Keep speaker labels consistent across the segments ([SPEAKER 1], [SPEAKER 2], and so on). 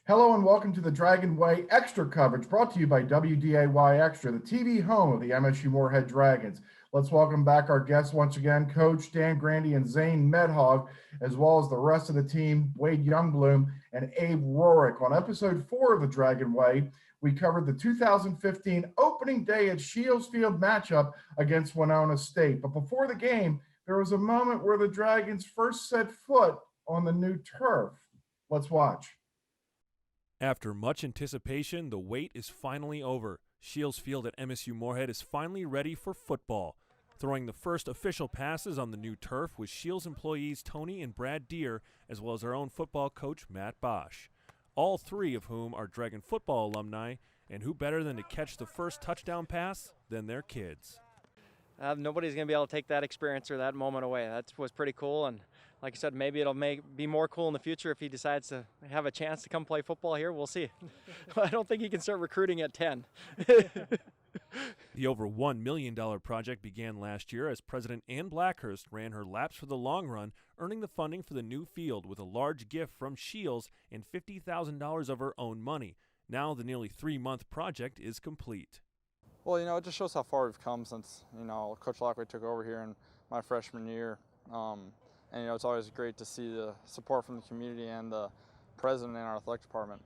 [SPEAKER 1] Hello and welcome to the Dragon Way Extra coverage brought to you by WDAY Extra, the TV home of the MSU Moorhead Dragons. Let's welcome back our guests once again, Coach Dan Grandy and Zane Medhog, as well as the rest of the team, Wade Youngbloom and Abe Rorick. On episode 4 of the Dragon Way, we covered the 2015 opening day at Scheels Field matchup against Winona State. But before the game, there was a moment where the Dragons first set foot on the new turf. Let's watch.
[SPEAKER 2] After much anticipation, the wait is finally over. Scheels Field at MSU Moorhead is finally ready for football. Throwing the first official passes on the new turf was Scheels employees Tony and Brad Deere, as well as our own football coach Matt Bosch. All three of whom are Dragon football alumni, and who better than to catch the first touchdown pass than their kids.
[SPEAKER 3] Nobody's going to be able to take that experience or that moment away. That was pretty cool, and like I said, maybe it'll be more cool in the future if he decides to have a chance to come play football here. We'll see. I don't think he can start recruiting at 10.
[SPEAKER 2] The over $1 million project began last year as President Ann Blackhurst ran her laps for the long run, earning the funding for the new field with a large gift from Scheels and $50,000 of her own money. Now the nearly 3-month project is complete.
[SPEAKER 4] Well, it just shows how far we've come since, Coach Lockway took over here in my freshman year. And, it's always great to see the support from the community and the president in our athletic department.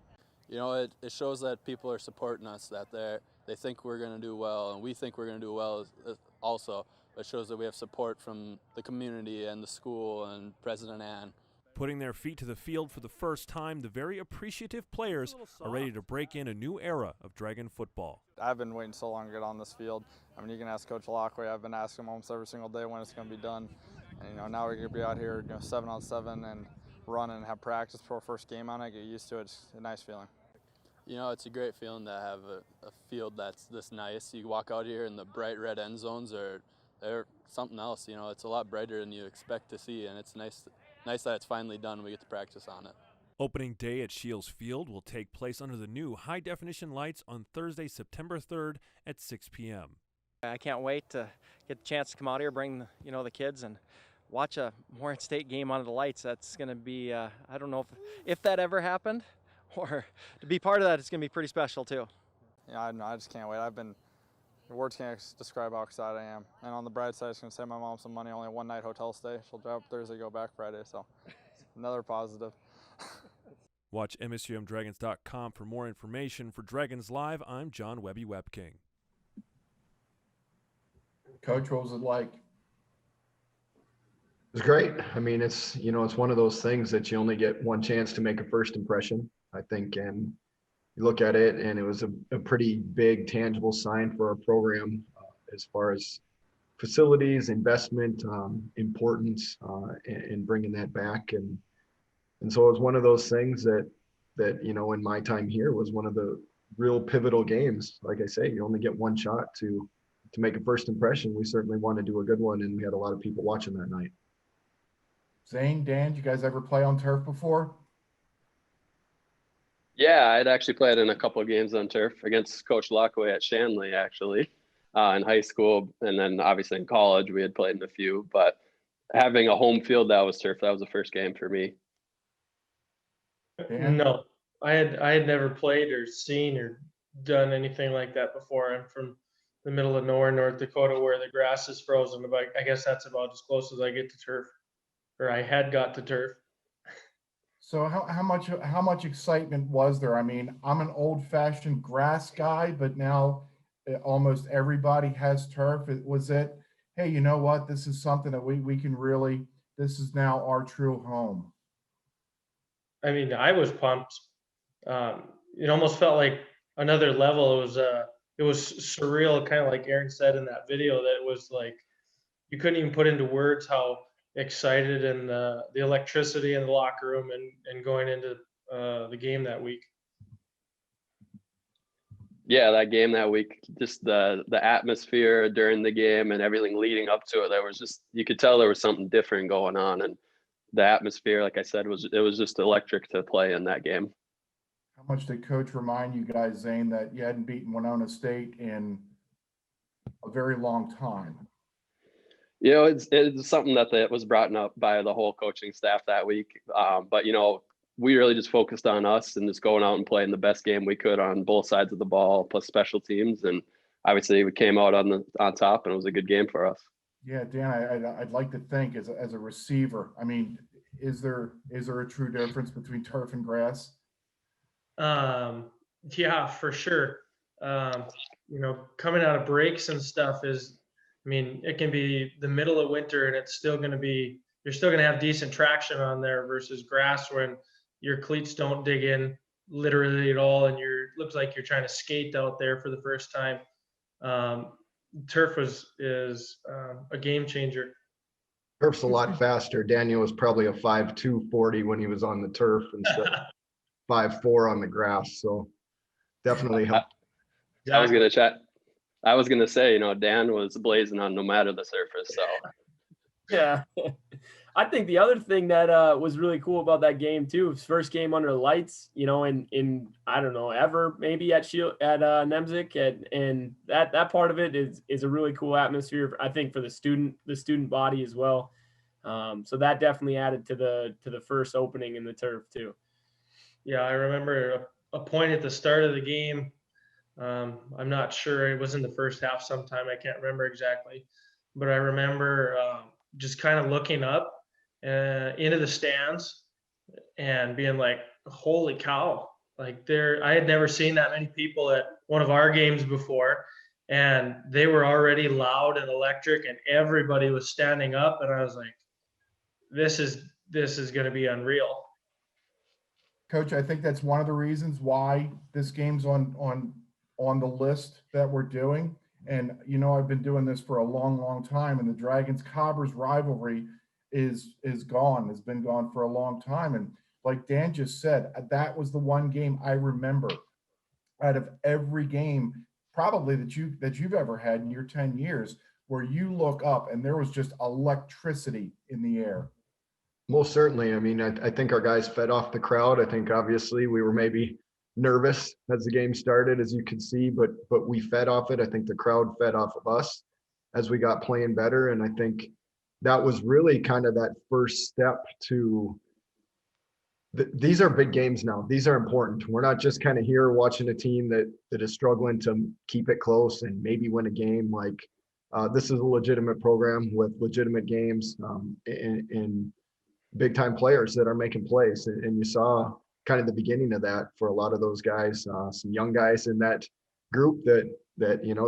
[SPEAKER 5] It shows that people are supporting us, that they think we're going to do well, and we think we're going to do well also. It shows that we have support from the community and the school and President Ann.
[SPEAKER 2] Putting their feet to the field for the first time, the very appreciative players are ready to break in a new era of Dragon football.
[SPEAKER 4] I've been waiting so long to get on this field. You can ask Coach Lockway. I've been asking him almost every single day when it's going to be done. And, now we're going to be out here 7-on-7 and run and have practice before first game on it. Get used to it. It's a nice feeling.
[SPEAKER 5] It's a great feeling to have a field that's this nice. You walk out here and the bright red end zones they're something else. It's a lot brighter than you expect to see, and it's nice that it's finally done and we get to practice on it.
[SPEAKER 2] Opening day at Scheels Field will take place under the new high-definition lights on Thursday, September 3rd at 6 p.m.
[SPEAKER 3] I can't wait to get the chance to come out here, bring the kids, and watch a Moorhead State game under the lights. That's going to be, I don't know if that ever happened, or to be part of that, it's going to be pretty special too.
[SPEAKER 4] Yeah, I just can't wait. Words can't describe how excited I am. And on the bright side, it's going to save my mom some money, only a one-night hotel stay. She'll drive up Thursday, go back Friday, so another positive.
[SPEAKER 2] Watch MSUMDragons.com for more information. For Dragons Live, I'm John Webby Webking.
[SPEAKER 1] Coach, what was it like?
[SPEAKER 6] It was great. It's one of those things that you only get one chance to make a first impression, I think, and you look at it, and it was a pretty big, tangible sign for our program as far as facilities, investment, importance, in bringing that back. And so it was one of those things that in my time here was one of the real pivotal games. Like I say, you only get one shot to make a first impression. We certainly want to do a good one, and we had a lot of people watching that night.
[SPEAKER 1] Zane, Dan, did you guys ever play on turf before?
[SPEAKER 7] Yeah, I'd actually played in a couple of games on turf against Coach Lockway at Shanley, actually, in high school. And then obviously in college, we had played in a few. But having a home field that was turf, that was the first game for me.
[SPEAKER 1] Dan?
[SPEAKER 8] No, I had never played or seen or done anything like that before. I'm from the middle of nowhere, North Dakota, where the grass is frozen. But I guess that's about as close as I get to turf, or I had got to turf.
[SPEAKER 1] So how much excitement was there? I'm an old-fashioned grass guy, but now almost everybody has turf. Was it, hey, you know what? This is something that we can really, this is now our true home.
[SPEAKER 8] I was pumped. It almost felt like another level. It was surreal, kind of like Aaron said in that video, that it was like you couldn't even put into words how excited and the electricity in the locker room and going into the game that week.
[SPEAKER 7] Yeah, that game that week, just the atmosphere during the game and everything leading up to it, there was just, you could tell there was something different going on. And the atmosphere, like I said, it was just electric to play in that game.
[SPEAKER 1] How much did Coach remind you guys, Zane, that you hadn't beaten Winona State in a very long time?
[SPEAKER 7] It's something that was brought up by the whole coaching staff that week. But, we really just focused on us and just going out and playing the best game we could on both sides of the ball, plus special teams. And obviously we came out on top, and it was a good game for us.
[SPEAKER 1] Yeah, Dan, I'd like to think as a receiver, I mean, is there a true difference between turf and grass?
[SPEAKER 8] Yeah, for sure. Coming out of breaks and stuff it can be the middle of winter and it's still going to be, you're still going to have decent traction on there versus grass when your cleats don't dig in literally at all and looks like you're trying to skate out there for the first time. Turf is a game changer.
[SPEAKER 6] Turf's a lot faster. Daniel was probably a 5'2" 40 when he was on the turf instead of 5'4" on the grass. So definitely helped.
[SPEAKER 7] I was gonna say, Dan was blazing on no matter the surface. So
[SPEAKER 9] yeah. I think the other thing that was really cool about that game too, his first game under lights, in I don't know, ever maybe at Nemzik, and that part of it is a really cool atmosphere, I think, for the student body as well. So that definitely added to the first opening in the turf too.
[SPEAKER 8] Yeah, I remember a point at the start of the game. I'm not sure, it was in the first half sometime, I can't remember exactly, but I remember just kind of looking up into the stands and being like, holy cow, like I had never seen that many people at one of our games before, and they were already loud and electric and everybody was standing up, and I was like, this is going to be unreal.
[SPEAKER 1] Coach, I think that's one of the reasons why this game's on the list that we're doing. And, I've been doing this for a long, long time, and the Dragons-Cobbers rivalry is gone, has been gone for a long time. And like Dan just said, that was the one game I remember out of every game probably that you've ever had in your 10 years where you look up and there was just electricity in the air.
[SPEAKER 6] Most certainly. I mean, I think our guys fed off the crowd. I think obviously we were maybe nervous as the game started, as you can see, but we fed off it. I think the crowd fed off of us as we got playing better. And I think that was really kind of that first step to these are big games now. These are important. We're not just kind of here watching a team that is struggling to keep it close and maybe win a game. Like this is a legitimate program with legitimate games and big time players that are making plays. And you saw kind of the beginning of that for a lot of those guys, some young guys in that group that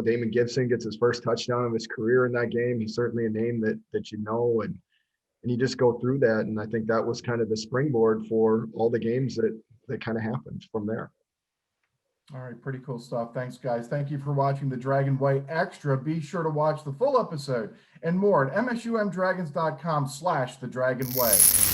[SPEAKER 6] Damon Gibson gets his first touchdown of his career in that game. He's certainly a name that and you just go through that. And I think that was kind of the springboard for all the games that kind of happened from there.
[SPEAKER 1] All right, pretty cool stuff. Thanks, guys. Thank you for watching the Dragon White Extra. Be sure to watch the full episode and more at msumdragons.com/thedragonway.